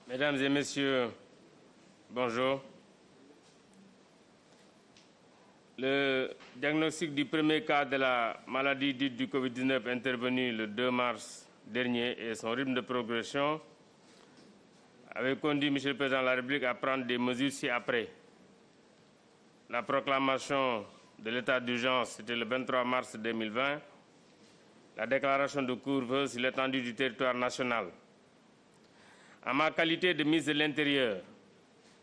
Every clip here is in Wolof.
Mesdames et messieurs, bonjour. Le diagnostic du premier cas de la maladie dite du Covid-19 intervenu le 2 mars dernier et son rythme de progression avait conduit M. le Président de la République à prendre des mesures ci-après. La proclamation de l'état d'urgence, c'était le 23 mars 2020. La déclaration de couvre-feu sur l'étendue du territoire national. En ma qualité de ministre de l'Intérieur,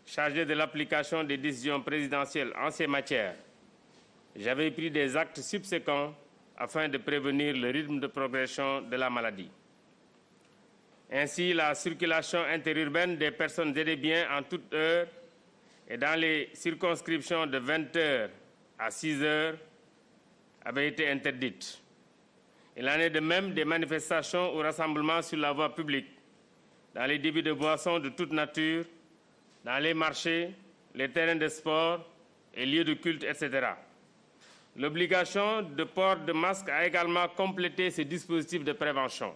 chargé de l'application des décisions présidentielles en ces matières, j'avais pris des actes subséquents afin de prévenir le rythme de progression de la maladie. Ainsi, la circulation interurbaine des personnes et des biens en toute heure et dans les circonscriptions de 20 h à 6 h avait été interdite. Il en est de même des manifestations ou rassemblements sur la voie publique, dans les débits de boissons de toute nature, dans les marchés, les terrains de sport et lieux de culte, etc. L'obligation de port de masque a également complété ce dispositif de prévention.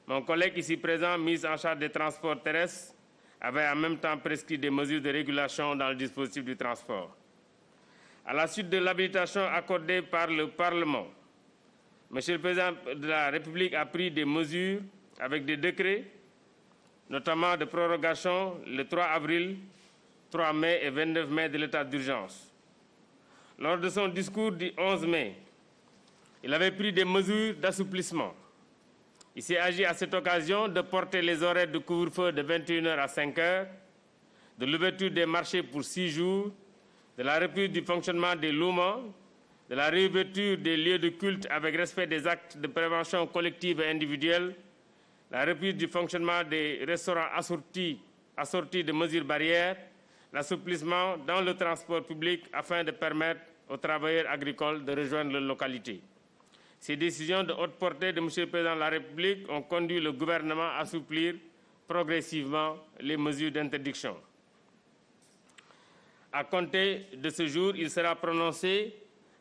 Mon collègue ici présent, ministre en charge des transports terrestres, avait en même temps prescrit des mesures de régulation dans le dispositif du transport. À la suite de l'habilitation accordée par le Parlement, M. le Président de la République a pris des mesures avec des décrets, notamment de prorogation le 3 avril, 3 mai et 29 mai de l'état d'urgence. Lors de son discours du 11 mai, il avait pris des mesures d'assouplissement. Il s'est agi à cette occasion de porter les horaires de couvre-feu de 21 h à 5 h, de l'ouverture des marchés pour 6 jours, de la reprise du fonctionnement des louments, de la réouverture des lieux de culte avec respect des actes de prévention collective et individuelle, la reprise du fonctionnement des restaurants assortis de mesures barrières, l'assouplissement dans le transport public afin de permettre aux travailleurs agricoles de rejoindre leur localité. Ces décisions de haute portée de M. le Président de la République ont conduit le gouvernement à assouplir progressivement les mesures d'interdiction. À compter de ce jour, il sera prononcé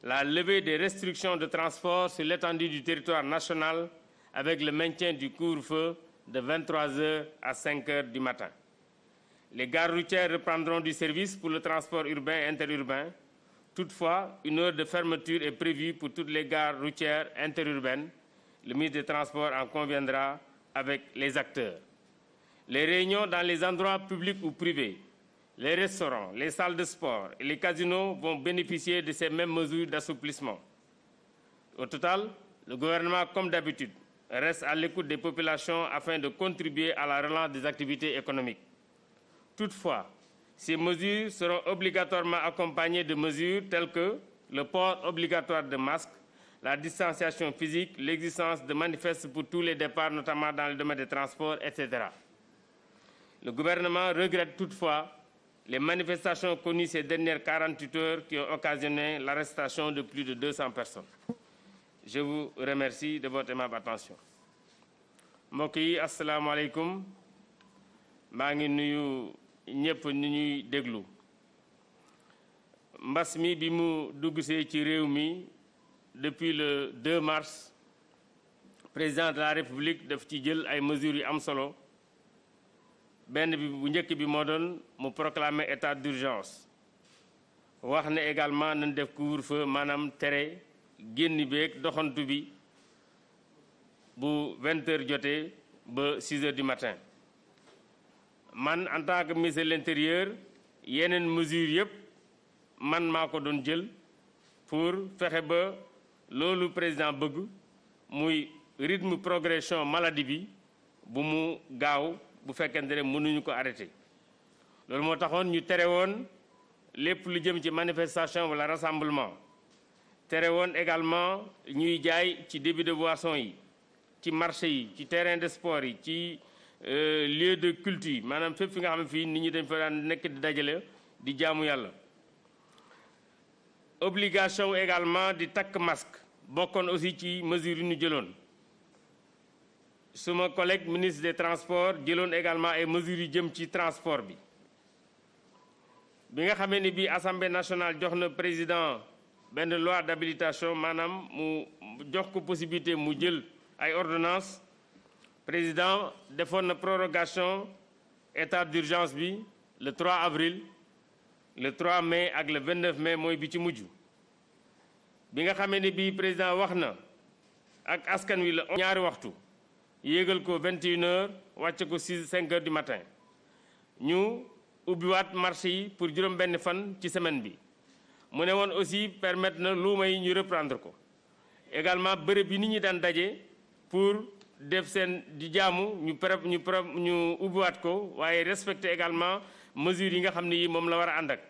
la levée des restrictions de transport sur l'étendue du territoire national avec le maintien du couvre-feu de 23 h à 5 h du matin. Les gares routières reprendront du service pour le transport urbain et interurbain. Toutefois, une heure de fermeture est prévue pour toutes les gares routières interurbaines. Le ministre des Transports en conviendra avec les acteurs. Les réunions dans les endroits publics ou privés, les restaurants, les salles de sport et les casinos vont bénéficier de ces mêmes mesures d'assouplissement. Au total, le gouvernement, comme d'habitude, reste à l'écoute des populations afin de contribuer à la relance des activités économiques. Toutefois, ces mesures seront obligatoirement accompagnées de mesures telles que le port obligatoire de masques, la distanciation physique, l'existence de manifestes pour tous les départs, notamment dans le domaine des transports, etc. Le gouvernement regrette toutefois les manifestations connues ces dernières 48 heures qui ont occasionné l'arrestation de plus de 200 personnes. Je vous remercie de votre aimable attention. mbokk yi asalaamaaleykum maa ngi nuyu ñëpp ñi ñuy déglu mbas mi bi mu duggsee ci réew mi depuis le 2 mars président de la République daf ci jël ay mesures yu am solo benn bi bu njëkk bi moo doon mu proclamer état d'urgence wax ne également nañ def couvre-feu maanaam tere génn beeg doxantu bi bu 20 h jotee ba 6 h du matin man en tant que ministre de l'Intérieur yeneen mesures yëpp man maa ko doon jël pour fexe ba loolu président bëgg muy rythme progression maladie bi bu mu gaaw bu fekkente ne mënuñu ko arrêter loolu moo taxoon ñu tere woon lépp lu jëm ci manifestation wala rassemblement tere woon également ñuy jaay ci débit de boisson yi ci marché yi ci terrain de sport yi ci lieu de culte yi maanaam fépp fi nga xam ne fii nit ñi dañ fa daan nekk di dajale di jaamu yàlla obligation également di takk masque bokkoon aussi ci mesure yi ñu jëloon suma collègue ministre des transports jëloon également ay mesures yu jëm ci transport bi nga xamee ni bii assemblée nationale jox na président benn loi d'habilitation maanaam mu jox ko possibilité mu jël ay ordonnance président defoon na prorogation état d'urgence bi le 3 avril le 3 mai ak le 29 mai mooy bi ci mujj bi nga xamee ni bii président wax na ak askan wi la ñaari waxtu yéegal ko 21h wàcce ko 5h du matin ñu ubbiwaat marché yi pour juróom-benn fan ci semaine bi mu ne woon aussi permettre na luuma yi ñu reprendre ko également bërëb yi nit ñi daan daje pour def seen di jaamu ñu ubbiwaat ko waaye respecter également mesures yi nga xam ne yi moom la war a ànd ak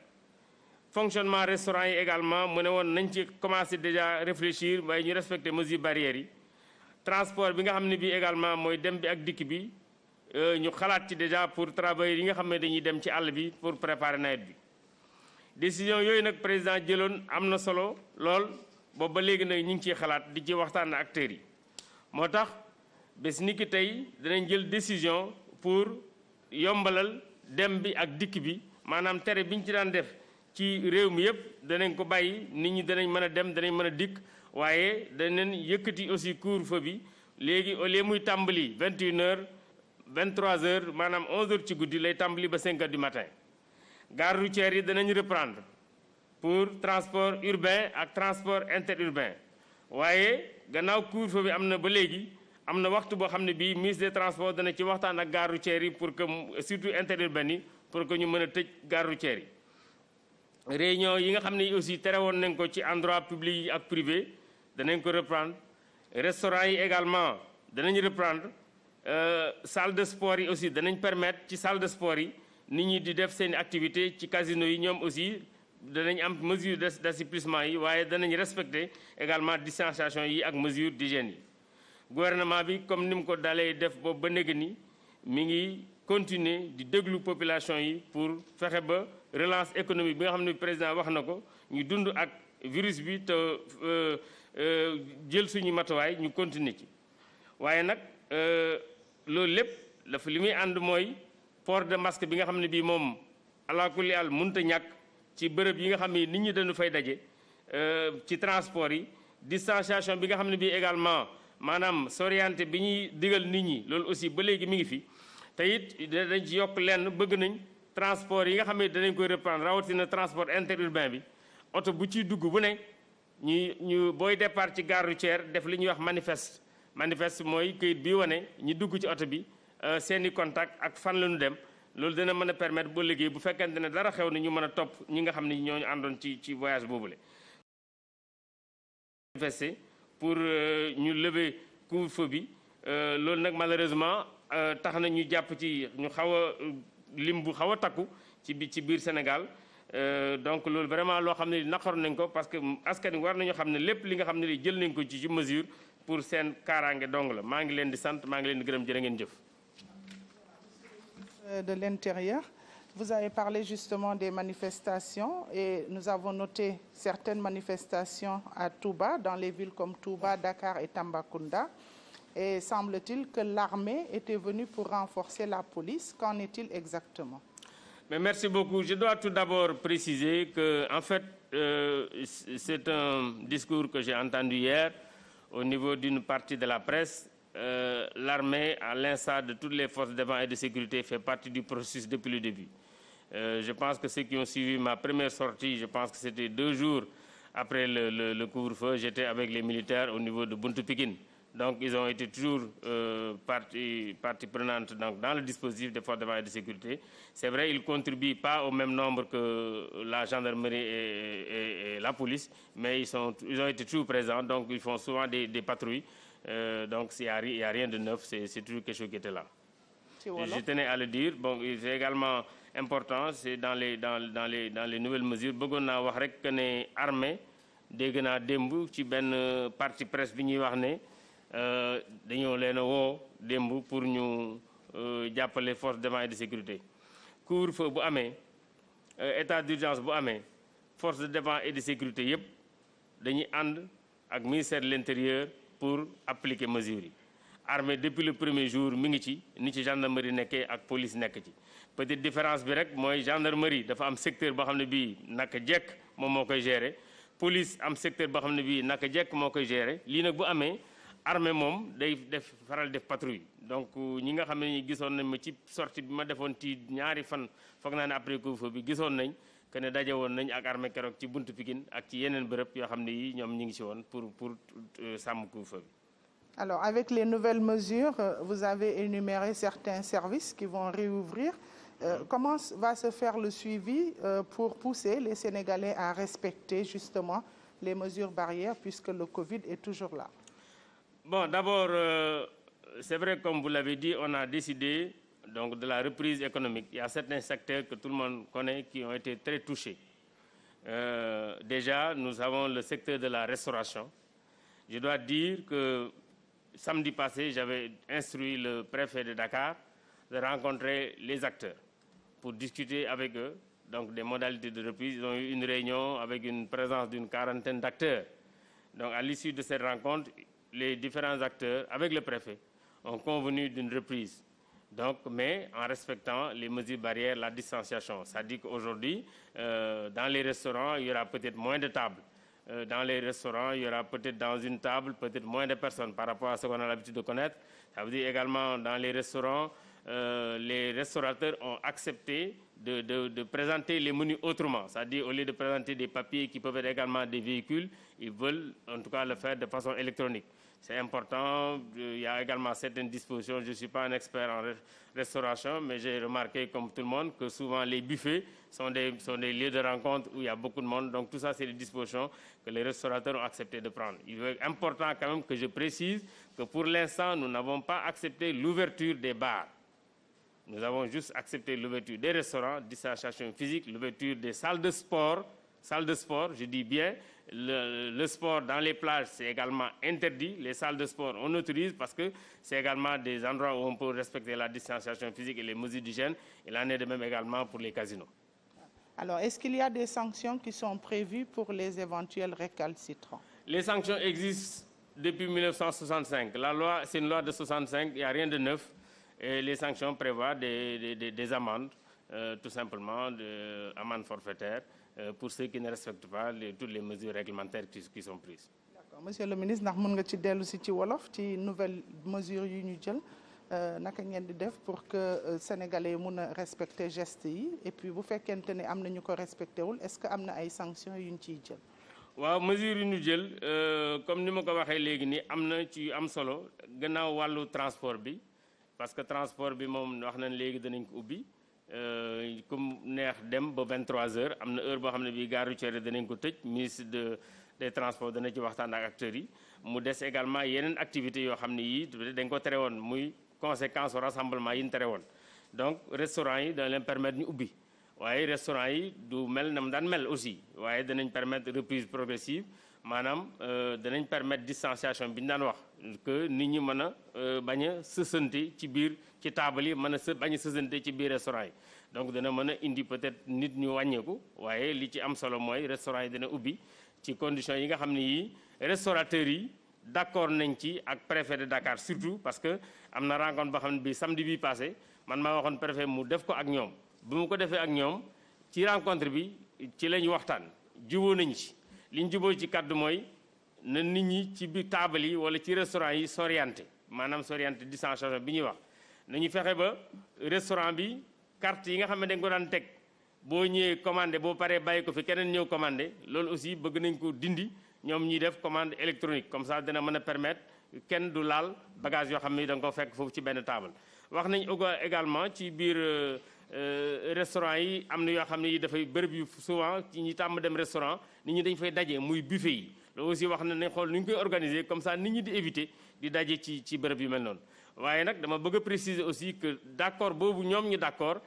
fonctionnement restaurant yi également mu ne woon nañ ci commencer déjà réfléchir waaye ñu respecter mesures barrières yi transport bi nga xam ne bi également mooy dem bi ak dikk bi ñu xalaat ci déjà pour travailleurs yi nga xam ne dañuy dem ci àll bi pour préparer nawet bi décision yooyu nag président jëloon am na solo lool boobu ba léegi nag ñu ngi ciy xalaat di ci waxtaan ak acteurs yi moo tax bés ni ki tey danañ jël décision pour yombalal dem bi ak dikk bi maanaam tere bi ñu ci daan def ci réew mi yëpp danañ ko bàyyi nit ñi danañ mën a dem danañ mën a dikk waaye danañ yëkkati aussi couvre-feu bi léegi au lieu muy tàmbali 21h 23h maanaam 11h ci guddi lay tàmbali ba 5h du matin gare routière yi danañ reprendre pour transport urbain ak transport interurbain waaye gannaaw couvre-feu bi am na ba léegi am na waxtu boo xam ne bii ministre des transports dana ci waxtaan ak gare routière yi pour que surtout interurbain yi pour que ñu mën a tëj gare routière yi réunion yi nga xam ne aussi tere woon nañ ko ci endroit public yi ak privé danañ ko reprendre restaurant yi également danañ reprendre salle de sport yi aussi danañ permettre ci salle de sport yi nit ñi di def seen activité ci casino yi ñoom aussi danañ am mesure d'assouplissement yi waaye danañ respecter également distanciation yi ak mesure d'hygiène yi gouvernement bi comme ni mu ko dalee def boobu ba néega ni mi ngi continuer di déglu population yi pour fexe ba relance économique bi nga xam ne président wax na ko ñu dund ak virus bi te jël suñu matuwaay ñu continuer ci waaye nag loolu lépp dafa li muy ànd mooy port de masque bi nga xam ne bii moom ala kulli àll mënut a ñàkk ci bërëb yi nga xam ne nit ñi dañu fay daje ci transport yi distanciation bi nga xam ne bii également maanaam s'orienter bi ñuy digal nit ñi loolu aussi ba léegi mi ngi fi te it dañ ci yokk lenn bëgg nañ transport yi nga xam ne danañ koy reprendre rawatina transport interurbain bi oto bu ciy dugg bu ne ñu booy départ ci gare routière def li ñuy wax manifeste mooy këyit bi wane ñi dugg ci oto bi seeni contact ak fan la ñu dem loolu dina mën a permettre ba liggéey bu fekkente ne dara xew na ñu mën a topp ñi nga xam ne ñooñu àndoon ci voyage boobule. manifester pour ñu lever couvre-feu bi loolu nag malheureusement tax na ñu jàpp ci ñu xaw a lim bu xaw a takku ci biir Sénégal donc loolu vraiment loo xam ne naqaru nañ ko parce que askan wi war nañu xam ne lépp li nga xam ne li jël nañ ko ci mesure pour seen kaaraange dong la maa ngi leen di sant maa ngi leen di gërëm jërë ngeen jëf. De l'Intérieur, vous avez parlé justement des manifestations et nous avons noté certaines manifestations à Touba, dans les villes comme Touba, Dakar et Tambacounda. Et semble-t-il que l'armée était venue pour renforcer la police. Qu'en est-il exactement? Mais merci beaucoup. Je dois tout d'abord préciser que, en fait, c'est un discours que j'ai entendu hier au niveau d'une partie de la presse. L'armée, à l'instar de toutes les forces de défense et de sécurité, fait partie du processus depuis le début. Je pense que ceux qui ont suivi ma première sortie, je pense que c'était 2 jours après le couvre-feu, j'étais avec les militaires au niveau de Buntu Pikine. Donc ils ont été toujours partie prenante donc, dans le dispositif des forces de défense et de sécurité. C'est vrai, ils ne contribuent pas au même nombre que la gendarmerie et la police, mais ils ont été toujours présents, donc ils font souvent des patrouilles. Donc il n'y a rien de neuf, c'est toujours quelque chose qui était là. Je tenais à le dire. Bon, c'est également important, c'est dans les nouvelles mesures. Bëggoon naa wax rek que ne armée dégg naa démb ci benn partie presse bi ñuy wax ne dañoo leen a woo démb pour ñu jàppale force de défense et de sécurité. Couvre-feu bu amee état d'urgence bu amee force de défense et de sécurité yëpp dañuy ànd ak ministère de l'intérieur pour appliquer mesures yi armée depuis le premier jour mi ngi ci ni ci gendarmerie nekkee ak police nekk ci peut-être différence bi rek mooy gendarmerie dafa am secteur boo xam ne bii naka jekk moom moo koy gérer police am secteur boo xam ne bii naka jekk moo koy gérer lii nag bu amee armée moom day faral def patrouille donc ñi nga xam ne ñi gisoon nañ ma ci sortie bi ma defoon ci ñaari fan foog naa ne après couvre-feu bi gisoon nañ que ne daje woon nañ ak armée keroog ci buntu Pikine ak ci yeneen bërëb yoo xam ne yi ñoom ñi ngi ci woon pour sàmm couvre-feu bi. Alors, avec les nouvelles mesures, vous avez énuméré certains services qui vont réouvrir. Comment va se faire le suivi pour pousser les Sénégalais à respecter justement les mesures barrières puisque le Covid est toujours là? Bon, d'abord, c'est vrai, comme vous l'avez dit, on a décidé donc, de la reprise économique. Il y a certains secteurs que tout le monde connaît qui ont été très touchés. Déjà, nous avons le secteur de la restauration. Je dois dire que samedi passé, j'avais instruit le préfet de Dakar de rencontrer les acteurs pour discuter avec eux donc des modalités de reprise. Ils ont eu une réunion avec une présence d'une quarantaine d'acteurs. Donc à l'issue de cette rencontre, les différents acteurs, avec le préfet, ont convenu d'une reprise. Donc, mais en respectant les mesures barrières, la distanciation. Ça dit qu'aujourd'hui, dans les restaurants, il y aura peut-être moins de tables. Dans les restaurants, il y aura peut-être dans une table, peut-être moins de personnes par rapport à ce qu'on a l'habitude de connaître. Ça veut dire également dans les restaurants, les restaurateurs ont accepté de présenter les menus autrement. C'est-à-dire au lieu de présenter des papiers qui peuvent être également des véhicules, ils veulent en tout cas le faire de façon électronique. C'est important, il y a également certaines dispositions. Je ne suis pas un expert en restauration, mais j'ai remarqué comme tout le monde que souvent les buffets sont des lieux de rencontre où il y a beaucoup de monde. Donc tout ça, c'est des dispositions que les restaurateurs ont accepté de prendre. Il est important quand même que je précise que pour l'instant, nous n'avons pas accepté l'ouverture des bars. Nous avons juste accepté l'ouverture des restaurants, distanciation physique, l'ouverture des salles de sport, je dis bien, le sport dans les plages, c'est également interdit. Les salles de sport, on autorise parce que c'est également des endroits où on peut respecter la distanciation physique et les mesures d'hygiène. Il en est de même également pour les casinos. Alors, est-ce qu'il y a des sanctions qui sont prévues pour les éventuels récalcitrants? Les sanctions existent depuis 1965. La loi, c'est une loi de 65, il n'y a rien de neuf. Et les sanctions prévoient des amendes, tout simplement, des amendes forfaitaires pour ceux qui ne respectent pas toutes les mesures réglementaires qui sont prises. D'accord. Monsieur le ministre, ndax mën nga ci dellu si ci wolof ci nouvelles mesures yu ñu jël naka ngeen di def pour que sénégalais yi mun a respecter gestes yi et puis bu fekkente ne am na ñu ko respecté wul est-ce que am na ay sanctions yu ñu ciy jël. waaw mesures yu ñu jël comme ni ma ko waxee léegi nii am na ci am solo gannaaw wàllu transport bi parce que transport bi moom wax nañ léegi danañ ko ubbi. comme neex dem ba 23h am na heure boo xam ne bii gare routière danañ ko tëj ministre des transports dana ci waxtaan ak acteurs yi mu des également yeneen activités yoo xam ne yii dañ ko tere woon muy conséquence au rassemblement yi ñu tere woon donc restaurant yi dana leen permettre ñu ubbi waaye restaurant yi du mel na mu daan mel aussi waaye danañ permettre reprise progressive maanaam danañ permettre distanciation bi ñu daan wax que nit ñi mën a bañ a sësante ci biir ci taabal yi mën a bañ a sësante ci biir restaurant yi donc dana mën a indi peut-être nit ñu wàññeeku waaye li ci am solo mooy restaurant yi dana ubbi ci conditions yi nga xam ne yii restaurateurs yi d'accord nañ ci ak préfet de Dakar surtout parce que am na rencontre boo xam ne bii samedi bii passé man maa waxoon préfet mu def ko ak ñoom bu mu ko defee ak ñoom ci rencontre bi ci la ñu waxtaan juboo nañ ci li ñu juboo ci kàddu mooy na nit ñi ci biir taabal yi wala ci restaurant yi s'orienté maanaam s'orienté distanciation bi ñuy wax nañu fexe ba restaurant bi carte yi nga xam ne dañ ko daan teg boo ñëwee commandé boo paree bàyyi ko fi keneen ñëw commandé loolu aussi bëgg nañ ko dindi ñoom ñuy def commande électronique comme ça dina mën a permettre kenn du laal bagage yoo xam ne da nga ko fekk foofu ci benn table wax nañ également ci biir restaurant yi am na yoo xam ne yi dafay bërëb yu souvent ci ñi tàmm dem restaurant nit ñi dañ fay daje muy buffet yi loolu aussi wax nañ xool nu ñu koy organiser comme ça nit ñi di éviter di daje ci bërëb yu mel noonu waaye nag dama bëgg a préciser aussi que d'accord boobu ñoom ñu d'accord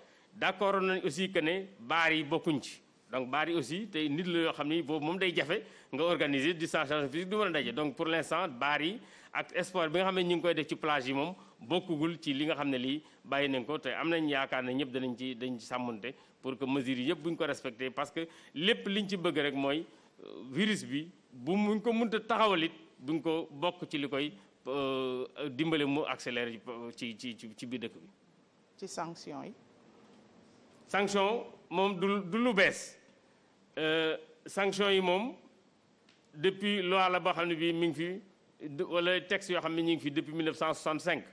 nañ aussi que ne baar yi bokkuñ ci donc baar yi aussi tey nit la yoo xam ni boobu moom day jafe nga organiser distanciation physique du mën a daje donc pour l'instant baar yi ak sport bi nga xam ne ñu ngi koy def ci plage yi moom bokkugul ci li nga xam ne lii bàyyi nañ ko te am nañ yaakaar ne ñëpp dañ ci sàmmonte pour que mesures yi yëpp bu ñu ko respecté parce que lépp liñ ci bëgg rek mooy virus bi bu muñ ko mënta taxawalit buñ ko bokk ci li koy dimbale mu accélérer ci biir dëkk bi. ci sanction yi. sanction moom du lu bees sanction yi moom depuis loi la boo xam ne bii mi ngi fi wala texte yoo xam ne ñu ngi fi depuis 1965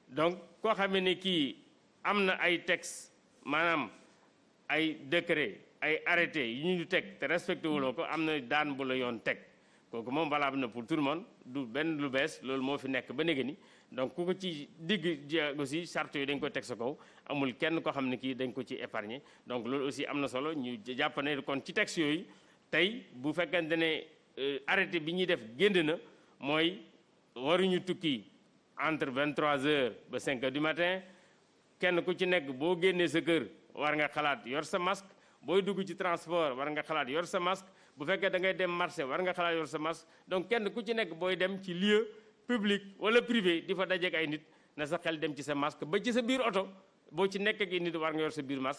donc koo xamee ne kii am na ay texte maanaam ay décret ay arrêté yu ñu teg te respecté wuloo ko am na daan bu la yoon teg kooku moom valable na pour tout le monde du benn lu bees loolu moo fi nekk ba léegi ni donc ku ko ci digg aussi charte yooyu dañ ko teg sa kaw amul kenn koo xam ne kii dañ ko ci épargner donc loolu aussi am na solo ñu jàpp ne kon ci texte yooyu tey bu fekkente ne arrêté bi ñuy def génn na mooy waruñu tukki entre 23h ba 5h du matin kenn ku ci nekk boo génnee sa kër war nga xalaat yor sa masque booy dugg ci transport war nga xalaat yor sa masque bu fekkee da ngay dem marché war nga xalaat yor sa masque donc kenn ku ci nekk booy dem ci lieu public wala privé di fa dajeek ay nit na sa xel dem ci sa masque ba ci sa biir oto boo ci nekk ak nit war nga yor sa biir masque